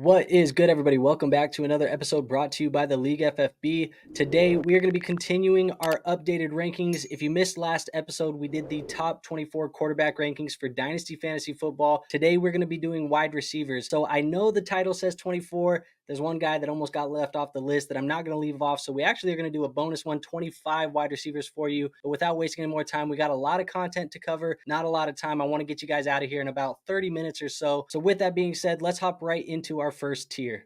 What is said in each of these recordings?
What is good, everybody? Welcome back to another episode brought to you by the League FFB. Today, we are going to be continuing our updated rankings. If you missed last episode, we did the top 24 quarterback rankings for Dynasty Fantasy Football. Today, we're going to be doing wide receivers. So I know the title says 24. There's one guy that almost got left off the list that I'm not going to leave off. So we actually are going to do a bonus one, 25 wide receivers for you. But without wasting any more time, we got a lot of content to cover, not a lot of time. I want to get you guys out of here in about 30 minutes or so. So with that being said, let's hop right into our first tier.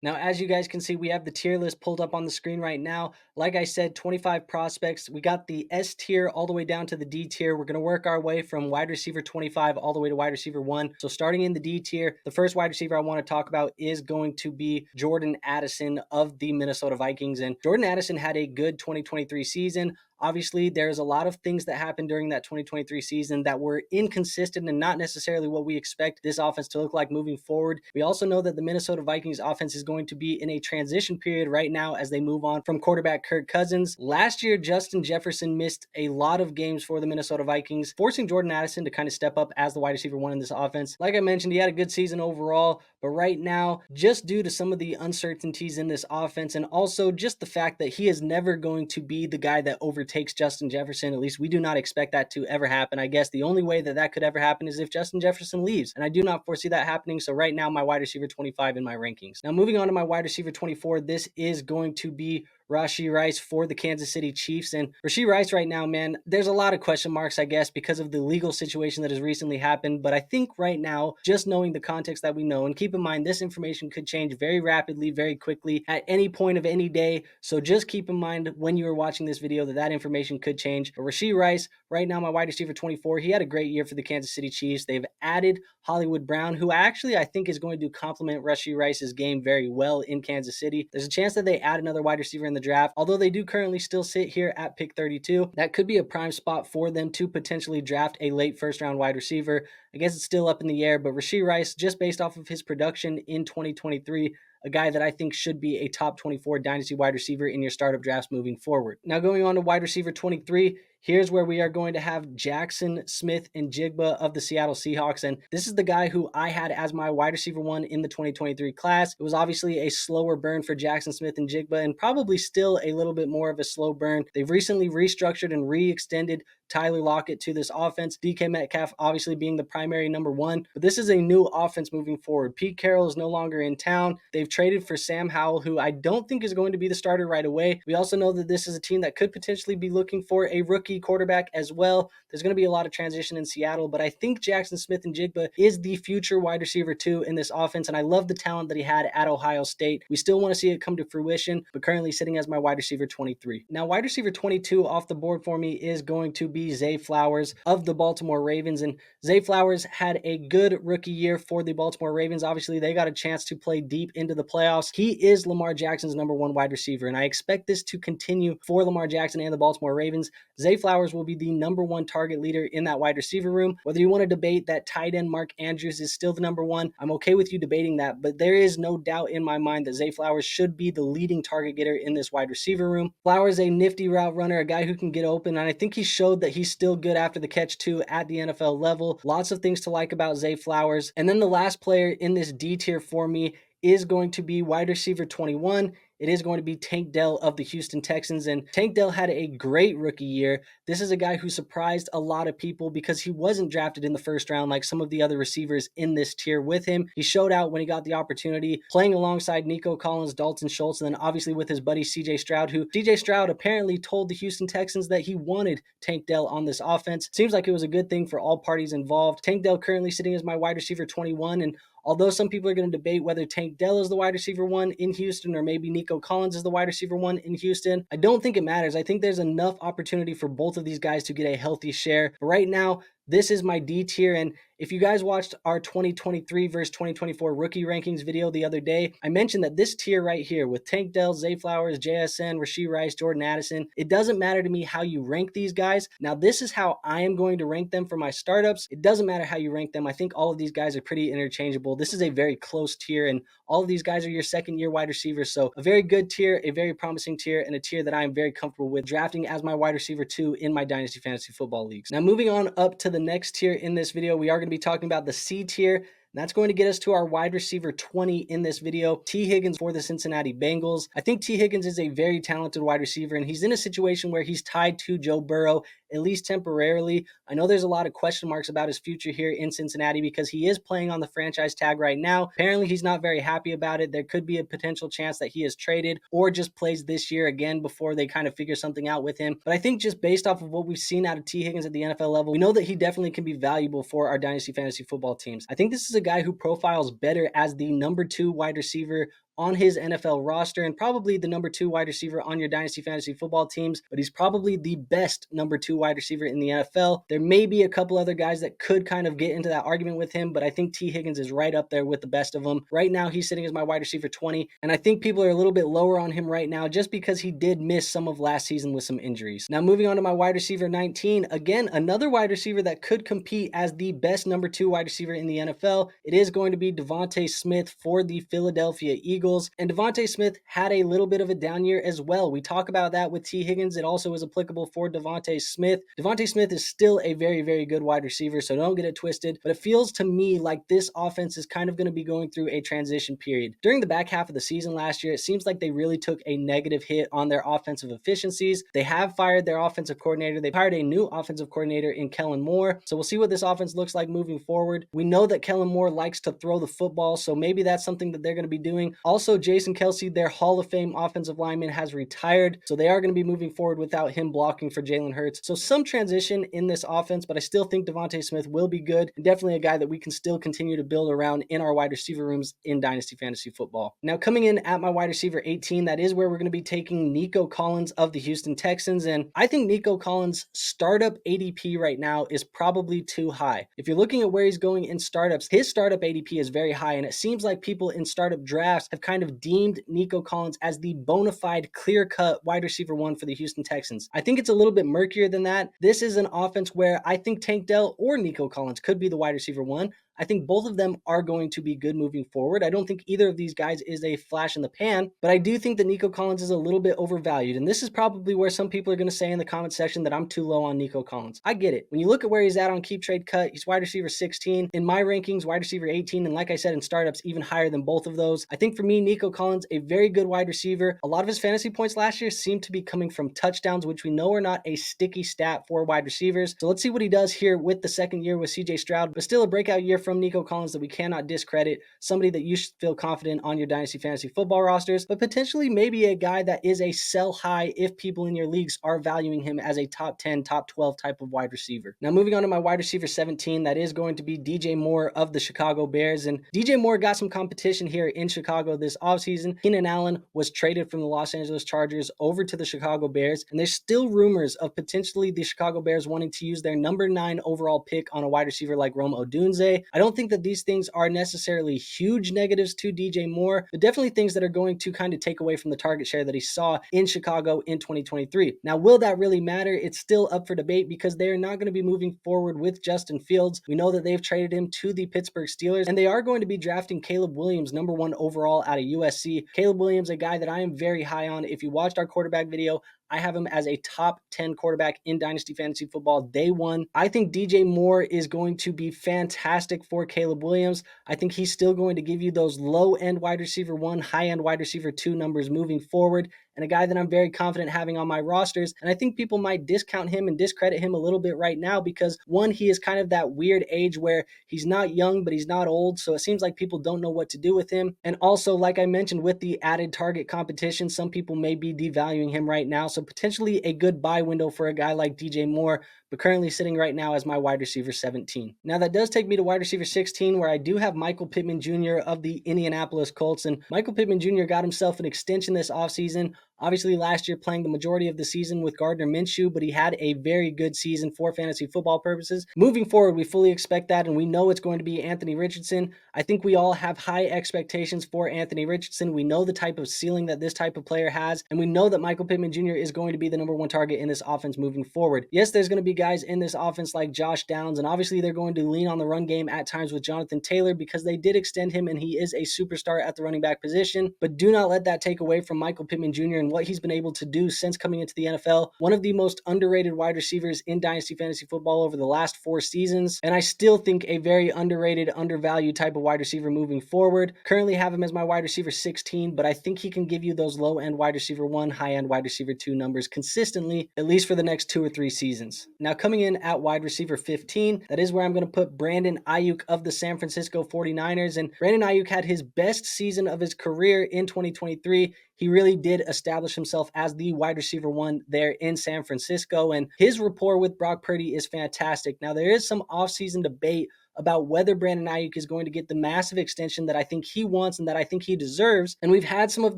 Now, as you guys can see, we have the tier list pulled up on the screen right now. Like I said, 25 prospects. We got the S tier all the way down to the D tier. We're going to work our way from wide receiver 25 all the way to wide receiver 1. So starting in the D tier, the first wide receiver I want to talk about is going to be Jordan Addison of the Minnesota Vikings. And Jordan Addison had a good 2023 season. Obviously, there's a lot of things that happened during that 2023 season that were inconsistent and not necessarily what we expect this offense to look like moving forward. We also know that the Minnesota Vikings offense is going to be in a transition period right now as they move on from quarterback Kirk Cousins. Last year, Justin Jefferson missed a lot of games for the Minnesota Vikings, forcing Jordan Addison to kind of step up as the wide receiver 1 in this offense. Like I mentioned, he had a good season overall, but right now, just due to some of the uncertainties in this offense and also just the fact that he is never going to be the guy that overtakes Justin Jefferson, at least we do not expect that to ever happen. I guess the only way that that could ever happen is if Justin Jefferson leaves, and I do not foresee that happening. So right now, my wide receiver 25 in my rankings. Now moving on to my wide receiver 24, this is going to be Rashee Rice for the Kansas City Chiefs. And Rashee Rice right now, man, there's a lot of question marks, I guess, because of the legal situation that has recently happened. But I think right now, just knowing the context that we know, and keep in mind, this information could change very rapidly, very quickly at any point of any day. So just keep in mind when you are watching this video that information could change. But Rashee Rice, right now, my wide receiver 24, he had a great year for the Kansas City Chiefs. They've added Hollywood Brown, who actually I think is going to complement Rashee Rice's game very well in Kansas City. There's a chance that they add another wide receiver in the draft, although they do currently still sit here at pick 32. That could be a prime spot for them to potentially draft a late first round wide receiver. I guess it's still up in the air, but Rashee Rice, just based off of his production in 2023, a guy that I think should be a top 24 dynasty wide receiver in your startup drafts moving forward. Now going on to wide receiver 23, here's where we are going to have Jaxon Smith-Njigba of the Seattle Seahawks. And this is the guy who I had as my wide receiver 1 in the 2023 class. It was obviously a slower burn for Jaxon Smith-Njigba and probably still a little bit more of a slow burn. They've recently restructured and re-extended Tyler Lockett to this offense. DK Metcalf obviously being the primary number 1, but this is a new offense moving forward. Pete Carroll is no longer in town. They've traded for Sam Howell, who I don't think is going to be the starter right away. We also know that this is a team that could potentially be looking for a rookie quarterback as well. There's going to be a lot of transition in Seattle, but I think Jaxon Smith-Njigba is the future wide receiver 2 in this offense, and I love the talent that he had at Ohio State. We still want to see it come to fruition, but currently sitting as my wide receiver 23. Now, wide receiver 22 off the board for me is going to be Zay Flowers of the Baltimore Ravens, and Zay Flowers had a good rookie year for the Baltimore Ravens. Obviously, they got a chance to play deep into the playoffs. He is Lamar Jackson's number 1 wide receiver, and I expect this to continue for Lamar Jackson and the Baltimore Ravens. Zay Flowers will be the number 1 target leader in that wide receiver room. Whether you want to debate that tight end Mark Andrews is still the number 1, I'm okay with you debating that, but there is no doubt in my mind that Zay Flowers should be the leading target getter in this wide receiver room. Flowers, a nifty route runner, a guy who can get open, and I think he showed that he's still good after the catch too at the NFL level. Lots of things to like about Zay Flowers. And then the last player in this D tier for me is going to be wide receiver 21. It is going to be Tank Dell of the Houston Texans, and Tank Dell had a great rookie year. This is a guy who surprised a lot of people because he wasn't drafted in the first round like some of the other receivers in this tier with him. He showed out when he got the opportunity, playing alongside Nico Collins, Dalton Schultz, and then obviously with his buddy CJ Stroud, who CJ Stroud apparently told the Houston Texans that he wanted Tank Dell on this offense. Seems like it was a good thing for all parties involved. Tank Dell currently sitting as my wide receiver 21, and although some people are going to debate whether Tank Dell is the wide receiver 1 in Houston or maybe Nico Collins is the wide receiver 1 in Houston, I don't think it matters. I think there's enough opportunity for both of these guys to get a healthy share. But right now, this is my D tier, and if you guys watched our 2023 versus 2024 rookie rankings video the other day, I mentioned that this tier right here with Tank Dell, Zay Flowers, JSN, Rashee Rice, Jordan Addison, it doesn't matter to me how you rank these guys. Now, this is how I am going to rank them for my startups. It doesn't matter how you rank them. I think all of these guys are pretty interchangeable. This is a very close tier, and all of these guys are your second-year wide receivers. So a very good tier, a very promising tier, and a tier that I am very comfortable with drafting as my wide receiver 2 in my Dynasty Fantasy Football leagues. Now, moving on up to the the next tier in this video. We are going to be talking about the C tier. That's going to get us to our wide receiver 20 in this video, T. Higgins for the Cincinnati Bengals. I think T. Higgins is a very talented wide receiver, and he's in a situation where he's tied to Joe Burrow, at least temporarily. I know there's a lot of question marks about his future here in Cincinnati because he is playing on the franchise tag right now. Apparently, he's not very happy about it. There could be a potential chance that he is traded or just plays this year again before they kind of figure something out with him. But I think just based off of what we've seen out of T. Higgins at the NFL level, we know that he definitely can be valuable for our Dynasty Fantasy Football teams. I think this is a guy who profiles better as the number 2 wide receiver on his NFL roster and probably the number 2 wide receiver on your Dynasty Fantasy Football teams, but he's probably the best number 2 wide receiver in the NFL. There may be a couple other guys that could kind of get into that argument with him, but I think T. Higgins is right up there with the best of them. Right now, he's sitting as my wide receiver 20, and I think people are a little bit lower on him right now just because he did miss some of last season with some injuries. Now, moving on to my wide receiver 19, again, another wide receiver that could compete as the best number 2 wide receiver in the NFL. It is going to be Devonta Smith for the Philadelphia Eagles. And Devonta Smith had a little bit of a down year as well. We talk about that with T. Higgins. It also is applicable for Devonta Smith. Devonta Smith is still a very, very good wide receiver, so don't get it twisted. But it feels to me like this offense is kind of going to be going through a transition period. During the back half of the season last year, it seems like they really took a negative hit on their offensive efficiencies. They have fired their offensive coordinator. They've hired a new offensive coordinator in Kellen Moore. So we'll see what this offense looks like moving forward. We know that Kellen Moore likes to throw the football, so maybe that's something that they're going to be doing. Also, Jason Kelce, their Hall of Fame offensive lineman, has retired, so they are going to be moving forward without him blocking for Jalen Hurts. So some transition in this offense, but I still think Devonta Smith will be good and definitely a guy that we can still continue to build around in our wide receiver rooms in Dynasty Fantasy Football. Now, coming in at my wide receiver 18, that is where we're going to be taking Nico Collins of the Houston Texans, and I think Nico Collins' startup ADP right now is probably too high. If you're looking at where he's going in startups, his startup ADP is very high, and it seems like people in startup drafts have kind of deemed Nico Collins as the bona fide clear-cut wide receiver 1 for the Houston Texans. I think it's a little bit murkier than that. This is an offense where I think Tank Dell or Nico Collins could be the wide receiver 1. I think both of them are going to be good moving forward. I don't think either of these guys is a flash in the pan, but I do think that Nico Collins is a little bit overvalued. And this is probably where some people are going to say in the comment section that I'm too low on Nico Collins. I get it. When you look at where he's at on Keep Trade Cut, he's wide receiver 16. In my rankings, wide receiver 18. And like I said, in startups, even higher than both of those. I think for me, Nico Collins, a very good wide receiver. A lot of his fantasy points last year seem to be coming from touchdowns, which we know are not a sticky stat for wide receivers. So let's see what he does here with the second year with CJ Stroud, but still a breakout year from Nico Collins that we cannot discredit. Somebody that you should feel confident on your Dynasty Fantasy Football rosters, but potentially maybe a guy that is a sell high if people in your leagues are valuing him as a top 10, top 12 type of wide receiver. Now moving on to my wide receiver 17, that is going to be DJ Moore of the Chicago Bears. And DJ Moore got some competition here in Chicago this offseason. Keenan Allen was traded from the Los Angeles Chargers over to the Chicago Bears, and there's still rumors of potentially the Chicago Bears wanting to use their number 9 overall pick on a wide receiver like Rome Odunze. I don't think that these things are necessarily huge negatives to DJ Moore, but definitely things that are going to kind of take away from the target share that he saw in Chicago in 2023. Now, will that really matter? It's still up for debate because they are not going to be moving forward with Justin Fields. We know that they've traded him to the Pittsburgh Steelers, and they are going to be drafting Caleb Williams, number 1 overall out of USC. Caleb Williams, a guy that I am very high on. If you watched our quarterback video, I have him as a top 10 quarterback in Dynasty Fantasy Football day 1. I think DJ Moore is going to be fantastic for Caleb Williams. I think he's still going to give you those low-end wide receiver 1, high-end wide receiver 2 numbers moving forward, and a guy that I'm very confident having on my rosters. And I think people might discount him and discredit him a little bit right now because, one, he is kind of that weird age where he's not young, but he's not old. So it seems like people don't know what to do with him. And also, like I mentioned, with the added target competition, some people may be devaluing him right now. So potentially a good buy window for a guy like DJ Moore, but currently sitting right now as my wide receiver 17. Now that does take me to wide receiver 16, where I do have Michael Pittman Jr. of the Indianapolis Colts. And Michael Pittman Jr. got himself an extension this offseason. Obviously, last year playing the majority of the season with Gardner Minshew, but he had a very good season for fantasy football purposes. Moving forward, we fully expect that, and we know it's going to be Anthony Richardson. I think we all have high expectations for Anthony Richardson. We know the type of ceiling that this type of player has, and we know that Michael Pittman Jr. is going to be the number 1 target in this offense moving forward. Yes, there's going to be guys in this offense like Josh Downs, and obviously they're going to lean on the run game at times with Jonathan Taylor because they did extend him, and he is a superstar at the running back position. But do not let that take away from Michael Pittman Jr. and and what he's been able to do since coming into the NFL. One of the most underrated wide receivers in Dynasty Fantasy Football over the last 4 seasons, and I still think a very underrated, undervalued type of wide receiver moving forward. Currently have him as my wide receiver 16, but I think he can give you those low-end wide receiver 1, high-end wide receiver 2 numbers consistently, at least for the next 2 or 3 seasons. Now coming in at wide receiver 15, that is where I'm going to put Brandon Aiyuk of the San Francisco 49ers, and Brandon Aiyuk had his best season of his career in 2023. He really did establish himself as the wide receiver 1 there in San Francisco, and his rapport with Brock Purdy is fantastic. Now, there is some offseason debate about whether Brandon Aiyuk is going to get the massive extension that I think he wants and that I think he deserves. And we've had some of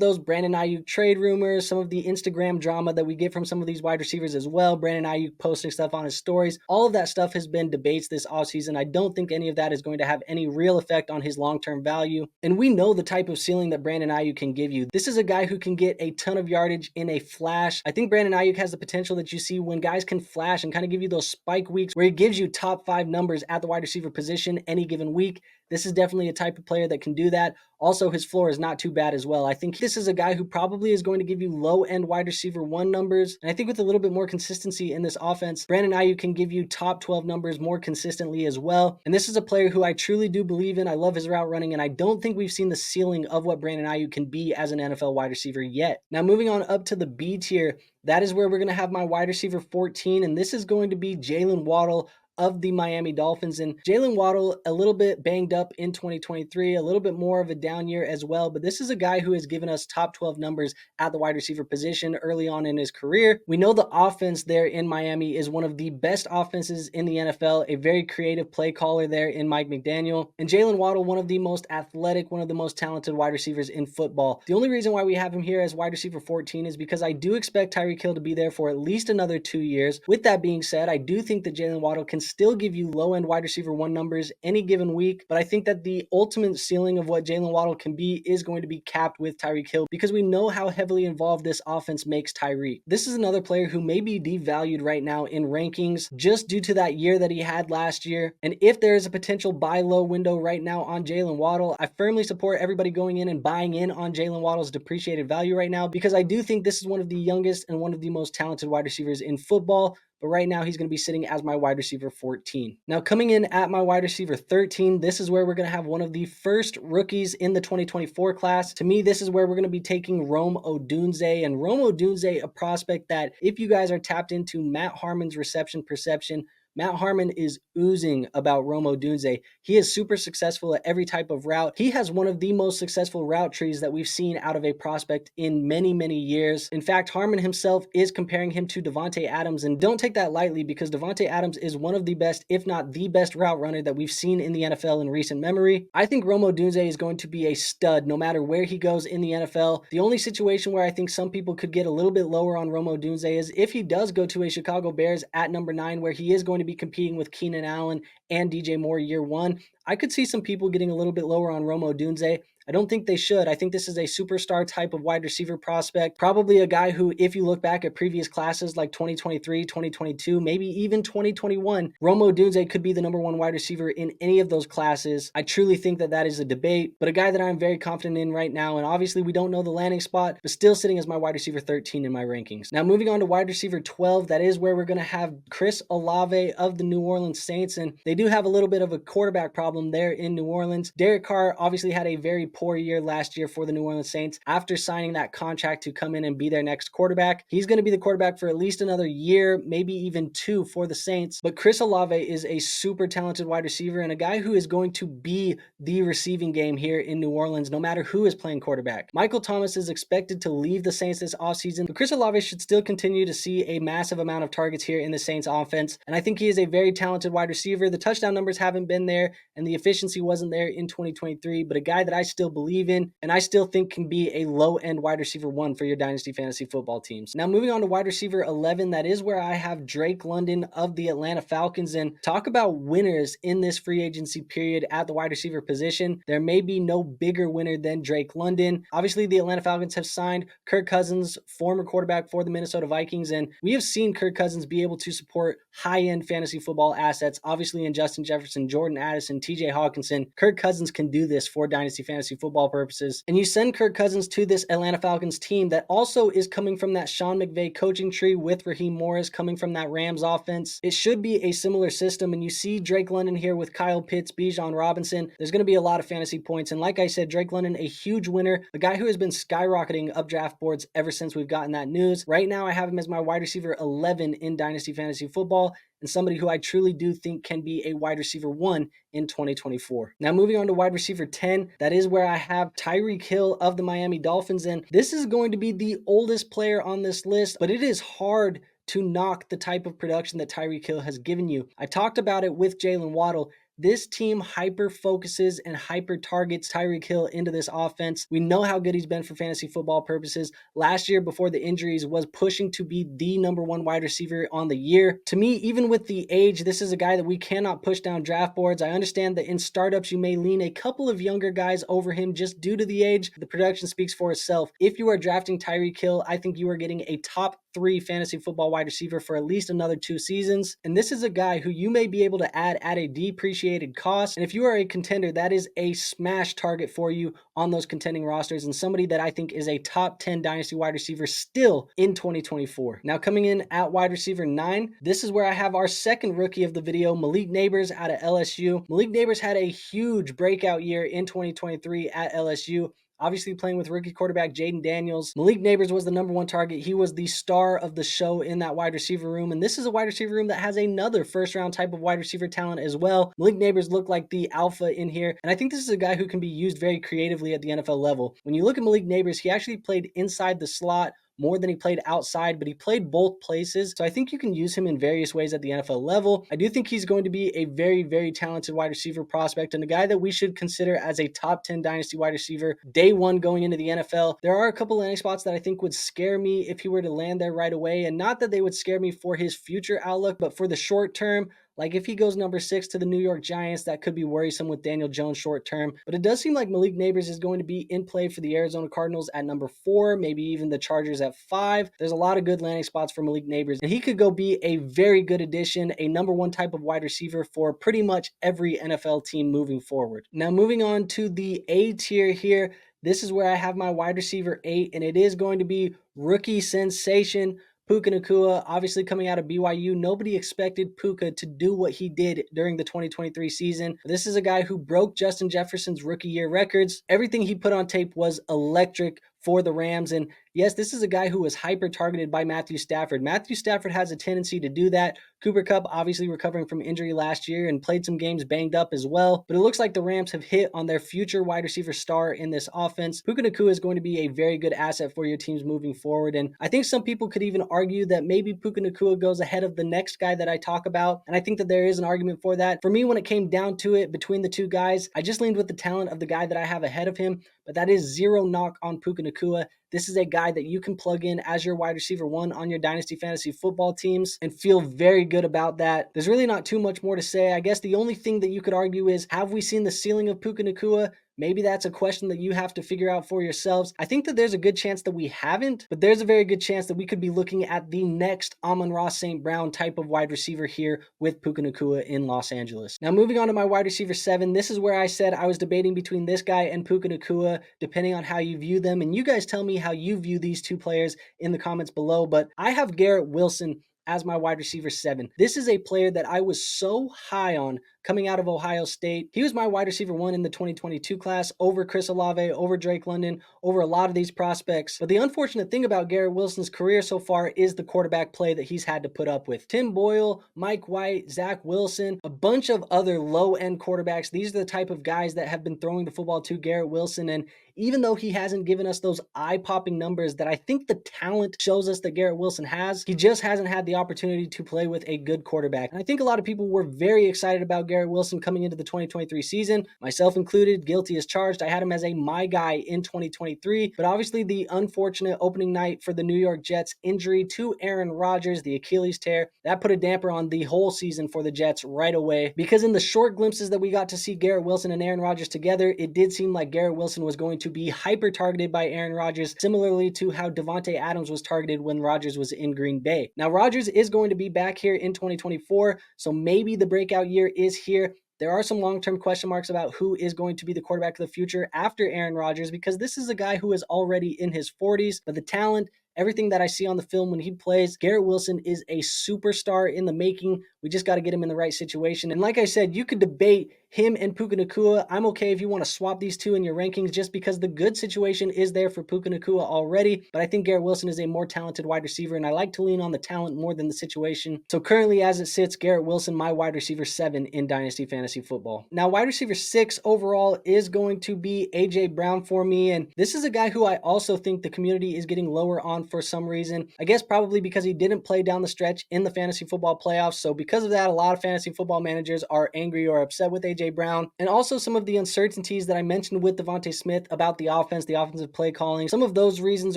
those Brandon Aiyuk trade rumors, some of the Instagram drama that we get from some of these wide receivers as well. Brandon Aiyuk posting stuff on his stories. All of that stuff has been debates this offseason. I don't think any of that is going to have any real effect on his long-term value. And we know the type of ceiling that Brandon Aiyuk can give you. This is a guy who can get a ton of yardage in a flash. I think Brandon Aiyuk has the potential that you see when guys can flash and kind of give you those spike weeks where he gives you top 5 numbers at the wide receiver position any given week. This is definitely a type of player that can do that. Also, his floor is not too bad as well. I think this is a guy who probably is going to give you low-end wide receiver 1 numbers. And I think with a little bit more consistency in this offense, Brandon Aiyuk can give you top 12 numbers more consistently as well. And this is a player who I truly do believe in. I love his route running, and I don't think we've seen the ceiling of what Brandon Aiyuk can be as an NFL wide receiver yet. Now, moving on up to the B tier, that is where we're going to have my wide receiver 14, and this is going to be Jaylen Waddle of the Miami Dolphins. And Jaylen Waddle, a little bit banged up in 2023, a little bit more of a down year as well, but this is a guy who has given us top 12 numbers at the wide receiver position early on in his career. We know the offense there in Miami is one of the best offenses in the NFL, a very creative play caller there in Mike McDaniel, and Jaylen Waddle, one of the most athletic, one of the most talented wide receivers in football. The only reason why we have him here as wide receiver 14 is because I do expect Tyreek Hill to be there for at least another 2 years. With that being said, I do think that Jaylen Waddle can still give you low-end wide receiver 1 numbers any given week, but I think that the ultimate ceiling of what Jaylen Waddle can be is going to be capped with Tyreek Hill because we know how heavily involved this offense makes Tyreek. This is another player who may be devalued right now in rankings just due to that year that he had last year, and if there is a potential buy low window right now on Jaylen Waddle, I firmly support everybody going in and buying in on Jaylen Waddle's depreciated value right now because I do think this is one of the youngest and one of the most talented wide receivers in football. But right now he's going to be sitting as my wide receiver 14. Now coming in at my wide receiver 13, this is where we're going to have one of the first rookies in the 2024 class. To me, this is where we're going to be taking Rome Odunze. And Rome Odunze, a prospect that if you guys are tapped into Matt Harmon's reception perception, Matt Harmon is oozing about Rome Odunze. He is super successful at every type of route. He has one of the most successful route trees that we've seen out of a prospect in many, many years. In fact, Harmon himself is comparing him to Devonta Adams, and don't take that lightly because Devonta Adams is one of the best, if not the best route runner that we've seen in the NFL in recent memory. I think Rome Odunze is going to be a stud no matter where he goes in the NFL. The only situation where I think some people could get a little bit lower on Rome Odunze is if he does go to a Chicago Bears at number 9 where he is going to be competing with Keenan Allen and DJ Moore year 1. I could see some people getting a little bit lower on Rome Odunze. I don't think they should. I think this is a superstar type of wide receiver prospect. Probably a guy who, if you look back at previous classes like 2023, 2022, maybe even 2021, Rome Odunze could be the number 1 wide receiver in any of those classes. I truly think that that is a debate, but a guy that I'm very confident in right now. And obviously we don't know the landing spot, but still sitting as my wide receiver 13 in my rankings. Now moving on to wide receiver 12, that is where we're going to have Chris Olave of the New Orleans Saints. And they do have a little bit of a quarterback problem there in New Orleans. Derek Carr obviously had a very poor year last year for the New Orleans Saints after signing that contract to come in and be their next quarterback. He's going to be the quarterback for at least another year, maybe even 2 for the Saints. But Chris Olave is a super talented wide receiver and a guy who is going to be the receiving game here in New Orleans, no matter who is playing quarterback. Michael Thomas is expected to leave the Saints this offseason, but Chris Olave should still continue to see a massive amount of targets here in the Saints offense. And I think he is a very talented wide receiver. The touchdown numbers haven't been there and the efficiency wasn't there in 2023, but a guy that I still believe in and I still think can be a low-end wide receiver 1 for your Dynasty Fantasy Football teams. Now moving on to wide receiver 11, that is where I have Drake London of the Atlanta Falcons. And talk about winners in this free agency period at the wide receiver position. There may be no bigger winner than Drake London. Obviously, the Atlanta Falcons have signed Kirk Cousins, former quarterback for the Minnesota Vikings, and we have seen Kirk Cousins be able to support high-end fantasy football assets, obviously in Justin Jefferson, Jordan Addison, TJ Hawkinson. Kirk Cousins can do this for Dynasty Fantasy Football purposes. And you send Kirk Cousins to this Atlanta Falcons team that also is coming from that Sean McVay coaching tree with Raheem Morris coming from that Rams offense. It should be a similar system, and you see Drake London here with Kyle Pitts, Bijan Robinson. There's going to be a lot of fantasy points, and like I said, Drake London, a huge winner, a guy who has been skyrocketing up draft boards ever since we've gotten that news. Right now, I have him as my wide receiver 11 in Dynasty Fantasy Football, and somebody who I truly do think can be a wide receiver 1 in 2024. Now moving on to wide receiver 10, that is where I have Tyreek Hill of the Miami Dolphins, and this is going to be the oldest player on this list, but it is hard to knock the type of production that Tyreek Hill has given you. I talked about it with Jaylen Waddle. This team hyper focuses and hyper targets Tyreek Hill into this offense. We know how good he's been for fantasy football purposes. Last year, before the injuries, was pushing to be the #1 wide receiver on the year. To me, even with the age, this is a guy that we cannot push down draft boards. I understand that in startups, you may lean a couple of younger guys over him just due to the age. The production speaks for itself. If you are drafting Tyreek Hill, I think you are getting a top 3 fantasy football wide receiver for at least another 2 seasons. And this is a guy who you may be able to add at a depreciated cost. And if you are a contender, that is a smash target for you on those contending rosters, and somebody that I think is a top 10 dynasty wide receiver still in 2024. Now coming in at wide receiver 9, this is where I have our second rookie of the video, Malik Nabers out of LSU. Malik Nabers had a huge breakout year in 2023 at LSU. Obviously playing with rookie quarterback Jayden Daniels. Malik Nabers was the #1 target. He was the star of the show in that wide receiver room. And this is a wide receiver room that has another first-round type of wide receiver talent as well. Malik Nabers looked like the alpha in here. And I think this is a guy who can be used very creatively at the NFL level. When you look at Malik Nabers, he actually played inside the slot more than he played outside, but he played both places. So I think you can use him in various ways at the NFL level. I do think he's going to be a very, very talented wide receiver prospect and a guy that we should consider as a top 10 dynasty wide receiver day 1 going into the NFL. There are a couple landing spots that I think would scare me if he were to land there right away, and not that they would scare me for his future outlook, but for the short term. Like if he goes number 6 to the New York Giants, that could be worrisome with Daniel Jones short term. But it does seem like Malik Nabers is going to be in play for the Arizona Cardinals at number 4, maybe even the Chargers at 5. There's a lot of good landing spots for Malik Nabers, and he could go be a very good addition, a #1 type of wide receiver for pretty much every NFL team moving forward. Now moving on to the A tier here, this is where I have my wide receiver 8, and it is going to be rookie sensation Puka Nacua, obviously coming out of BYU. Nobody expected Puka to do what he did during the 2023 season. This is a guy who broke Justin Jefferson's rookie year records. Everything he put on tape was electric for the Rams. And yes, this is a guy who was hyper targeted by Matthew Stafford. Matthew Stafford has a tendency to do that. Cooper Kupp obviously recovering from injury last year and played some games banged up as well. But it looks like the Rams have hit on their future wide receiver star in this offense. Puka Nacua is going to be a very good asset for your teams moving forward. And I think some people could even argue that maybe Puka Nacua goes ahead of the next guy that I talk about. And I think that there is an argument for that. For me, when it came down to it between the two guys, I just leaned with the talent of the guy that I have ahead of him. But that is zero knock on Puka Nacua. This is a guy that you can plug in as your wide receiver 1 on your Dynasty Fantasy Football teams and feel very good about that. There's really not too much more to say. I guess the only thing that you could argue is, have we seen the ceiling of Puka Nacua? Maybe that's a question that you have to figure out for yourselves. I think that there's a good chance that we haven't, but there's a very good chance that we could be looking at the next Amon-Ra St. Brown type of wide receiver here with Puka Nacua in Los Angeles. Now moving on to my wide receiver 7, this is where I said I was debating between this guy and Puka Nacua, depending on how you view them. And you guys tell me how you view these two players in the comments below. But I have Garrett Wilson as my wide receiver 7. This is a player that I was so high on coming out of Ohio State. He was my wide receiver 1 in the 2022 class over Chris Olave, over Drake London, over a lot of these prospects. But the unfortunate thing about Garrett Wilson's career so far is the quarterback play that he's had to put up with. Tim Boyle, Mike White, Zach Wilson, a bunch of other low-end quarterbacks. These are the type of guys that have been throwing the football to Garrett Wilson. And even though he hasn't given us those eye-popping numbers that I think the talent shows us that Garrett Wilson has, he just hasn't had the opportunity to play with a good quarterback. And I think a lot of people were very excited about Garrett Wilson coming into the 2023 season, myself included, guilty as charged. I had him as a my guy in 2023, but obviously the unfortunate opening night for the New York Jets injury to Aaron Rodgers, the Achilles tear, that put a damper on the whole season for the Jets right away, because in the short glimpses that we got to see Garrett Wilson and Aaron Rodgers together, it did seem like Garrett Wilson was going to be hyper targeted by Aaron Rodgers, similarly to how Devonta Adams was targeted when Rodgers was in Green Bay. Now Rodgers is going to be back here in 2024, so maybe the breakout year is here. there are some long-term question marks about who is going to be the quarterback of the future after Aaron Rodgers, because this is a guy who is already in his 40s, but the talent, everything that I see on the film when he plays, Garrett Wilson is a superstar in the making. We just got to get him in the right situation. And like I said, you could debate him and Puka Nacua. I'm okay if you want to swap these two in your rankings just because the good situation is there for Puka Nacua already. But I think Garrett Wilson is a more talented wide receiver, and I like to lean on the talent more than the situation. So currently, as it sits, Garrett Wilson, my wide receiver 7 in Dynasty Fantasy Football. Now, wide receiver 6 overall is going to be AJ Brown for me. And this is a guy who I also think the community is getting lower on for some reason. I guess probably because he didn't play down the stretch in the fantasy football playoffs. So because of that, a lot of fantasy football managers are angry or upset with AJ Brown. And also some of the uncertainties that I mentioned with Devonta Smith about the offense, the offensive play calling. Some of those reasons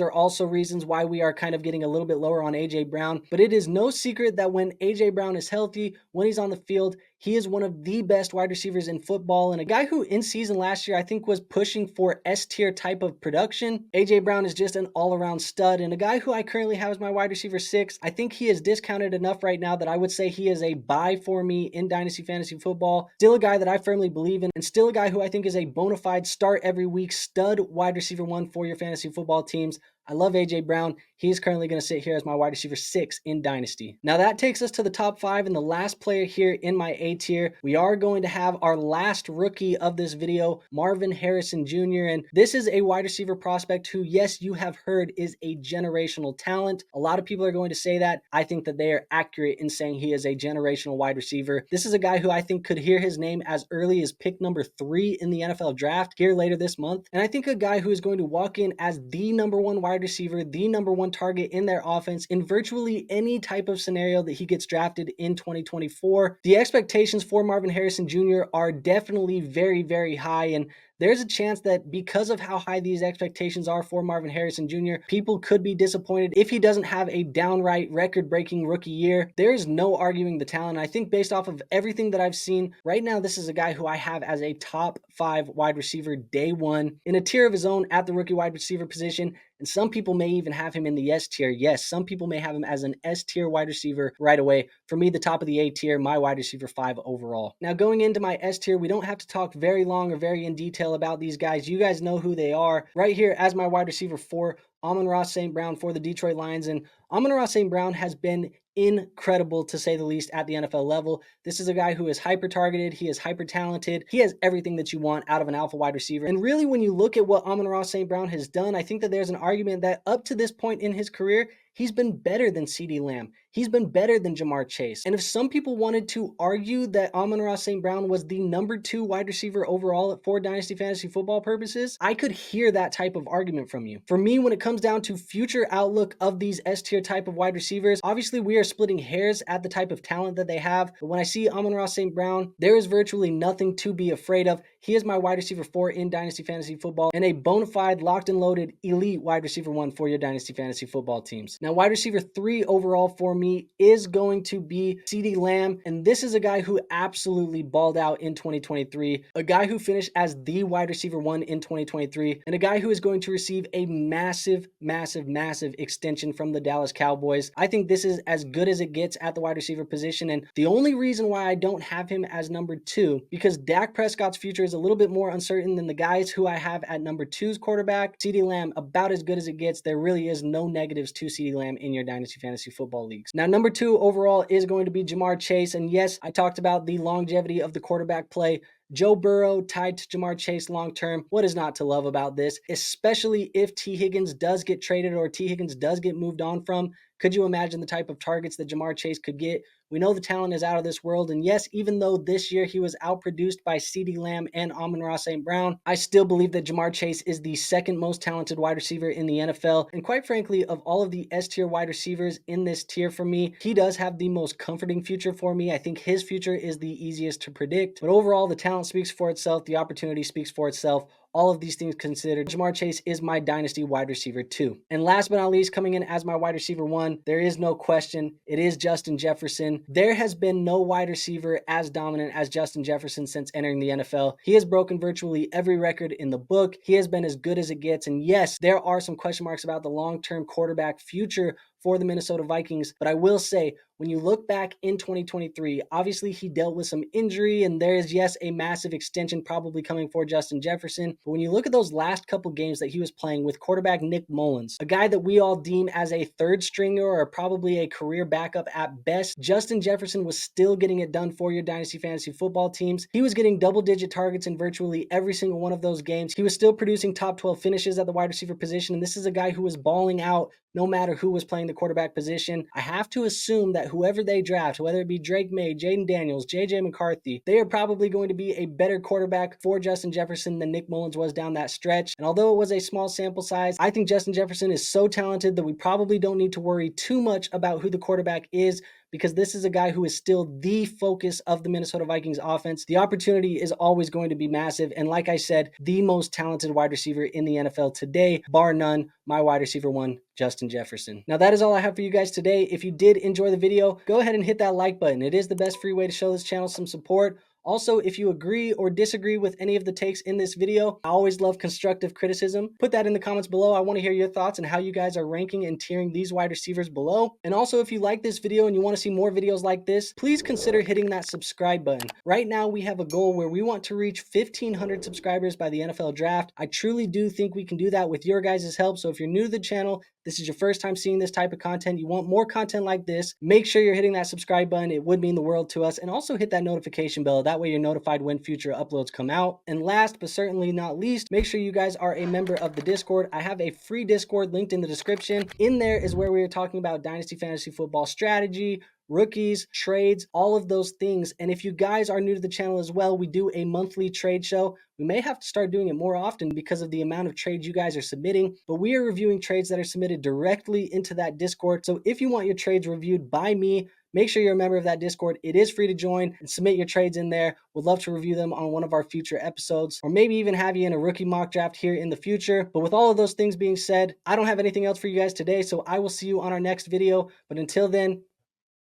are also reasons why we are kind of getting a little bit lower on AJ Brown. But it is no secret that when AJ Brown is healthy, when he's on the field, he is one of the best wide receivers in football, and a guy who in season last year I think was pushing for S-tier type of production. AJ Brown is just an all-around stud, and a guy who I currently have as my wide receiver 6. I think he is discounted enough right now that I would say he is a buy for me in Dynasty Fantasy Football. Still a guy that I firmly believe in, and still a guy who I think is a bona fide start every week stud wide receiver 1 for your fantasy football teams. I love AJ Brown. He's currently going to sit here as my wide receiver 6 in Dynasty. Now that takes us to the top 5 and the last player here in my A tier. We are going to have our last rookie of this video, Marvin Harrison Jr. And this is a wide receiver prospect who, yes, you have heard is a generational talent. A lot of people are going to say that. I think that they are accurate in saying he is a generational wide receiver. This is a guy who I think could hear his name as early as pick number 3 in the NFL draft here later this month. And I think a guy who is going to walk in as the number 1 wide receiver, the number 1 target in their offense in virtually any type of scenario that he gets drafted in 2024. The expectations for Marvin Harrison Jr. are definitely very, very high, and there's a chance that because of how high these expectations are for Marvin Harrison Jr., people could be disappointed if he doesn't have a downright record-breaking rookie year. There is no arguing the talent. I think based off of everything that I've seen, right now this is a guy who I have as a top 5 wide receiver day 1 in a tier of his own at the rookie wide receiver position. And some people may even have him in the S tier. Yes, some people may have him as an S tier wide receiver right away. For me, the top of the A tier, my wide receiver 5 overall. Now going into my S tier, we don't have to talk very long or very in detail about these guys. You guys know who they are. Right here as my wide receiver 4, Amon-Ra St. Brown for the Detroit Lions. And Amon-Ra St. Brown has been incredible to say the least at the NFL level. This is a guy who is hyper targeted. He is hyper talented. He has everything that you want out of an alpha wide receiver. And really, when you look at what Amon-Ra St. Brown has done, I think that there's an argument that up to this point in his career, he's been better than CeeDee Lamb. He's been better than Jamar Chase. And if some people wanted to argue that Amon-Ra St. Brown was the number 2 wide receiver overall for Dynasty Fantasy Football purposes, I could hear that type of argument from you. For me, when it comes down to future outlook of these S-tier type of wide receivers, obviously we are splitting hairs at the type of talent that they have. But when I see Amon-Ra St. Brown, there is virtually nothing to be afraid of. He is my wide receiver 4 in Dynasty Fantasy Football and a bona fide, locked and loaded, elite wide receiver 1 for your Dynasty Fantasy Football teams. Now, wide receiver 3 overall for me is going to be CeeDee Lamb, and this is a guy who absolutely balled out in 2023, a guy who finished as the wide receiver 1 in 2023, and a guy who is going to receive a massive, massive, massive extension from the Dallas Cowboys. I think this is as good as it gets at the wide receiver position, and the only reason why I don't have him as number 2, because Dak Prescott's future is a little bit more uncertain than the guys who I have at number 2's quarterback. CeeDee Lamb, about as good as it gets. There really is no negatives to CeeDee Lamb in your Dynasty Fantasy Football leagues. Now, number 2 overall is going to be Jamar Chase, and yes, I talked about the longevity of the quarterback play. Joe Burrow tied to Jamar Chase long term. What is not to love about this, especially if T. Higgins does get traded or T. Higgins does get moved on from? Could you imagine the type of targets that Jamar Chase could get? We know the talent is out of this world, and yes, even though this year he was outproduced by CeeDee Lamb and Amon-Ra St. Brown, I still believe that Jamar Chase is the second most talented wide receiver in the NFL, and quite frankly, of all of the S-tier wide receivers in this tier for me, he does have the most comforting future for me. I think his future is the easiest to predict, but overall, the talent speaks for itself, the opportunity speaks for itself. All of these things considered, Jamar Chase is my Dynasty wide receiver 2. And last but not least, coming in as my wide receiver 1, there is no question, it is Justin Jefferson. There has been no wide receiver as dominant as Justin Jefferson since entering the NFL. He has broken virtually every record in the book. He has been as good as it gets. And yes, there are some question marks about the long-term quarterback future for the Minnesota Vikings. But I will say, when you look back in 2023, obviously he dealt with some injury, and there is, yes, a massive extension probably coming for Justin Jefferson. But when you look at those last couple games that he was playing with quarterback Nick Mullins, a guy that we all deem as a third stringer or probably a career backup at best, Justin Jefferson was still getting it done for your Dynasty Fantasy Football teams. He was getting double-digit targets in virtually every single one of those games. He was still producing top 12 finishes at the wide receiver position, and this is a guy who was balling out no matter who was playing the quarterback position. I have to assume that whoever they draft, whether it be Drake May, Jaden Daniels, JJ McCarthy, they are probably going to be a better quarterback for Justin Jefferson than Nick Mullins was down that stretch. And although it was a small sample size, I think Justin Jefferson is so talented that we probably don't need to worry too much about who the quarterback is, because this is a guy who is still the focus of the Minnesota Vikings offense. The opportunity is always going to be massive. And like I said, the most talented wide receiver in the NFL today, bar none, my wide receiver one, Justin Jefferson. Now that is all I have for you guys today. If you did enjoy the video, go ahead and hit that like button. It is the best free way to show this channel some support. Also, if you agree or disagree with any of the takes in this video, I always love constructive criticism. Put that in the comments below. I want to hear your thoughts and how you guys are ranking and tiering these wide receivers below. And also, if you like this video and you want to see more videos like this, please consider hitting that subscribe button. Right now, we have a goal where we want to reach 1,500 subscribers by the NFL draft. I truly do think we can do that with your guys' help. So if you're new to the channel, this is your first time seeing this type of content, you want more content like this, make sure you're hitting that subscribe button. It would mean the world to us. And also hit that notification bell. That way you're notified when future uploads come out. And last but certainly not least, make sure you guys are a member of the Discord. I have a free Discord linked in the description. In there is where we are talking about Dynasty Fantasy Football strategy, rookies, trades, all of those things. And if you guys are new to the channel as well, we do a monthly trade show. We may have to start doing it more often because of the amount of trades you guys are submitting, but we are reviewing trades that are submitted directly into that Discord. So if you want your trades reviewed by me, make sure you're a member of that Discord. It is free to join and submit your trades in there. We'd love to review them on one of our future episodes, or maybe even have you in a rookie mock draft here in the future. But with all of those things being said, I don't have anything else for you guys today, so I will see you on our next video. But until then,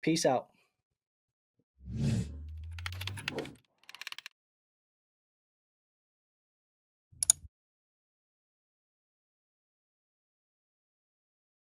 peace out.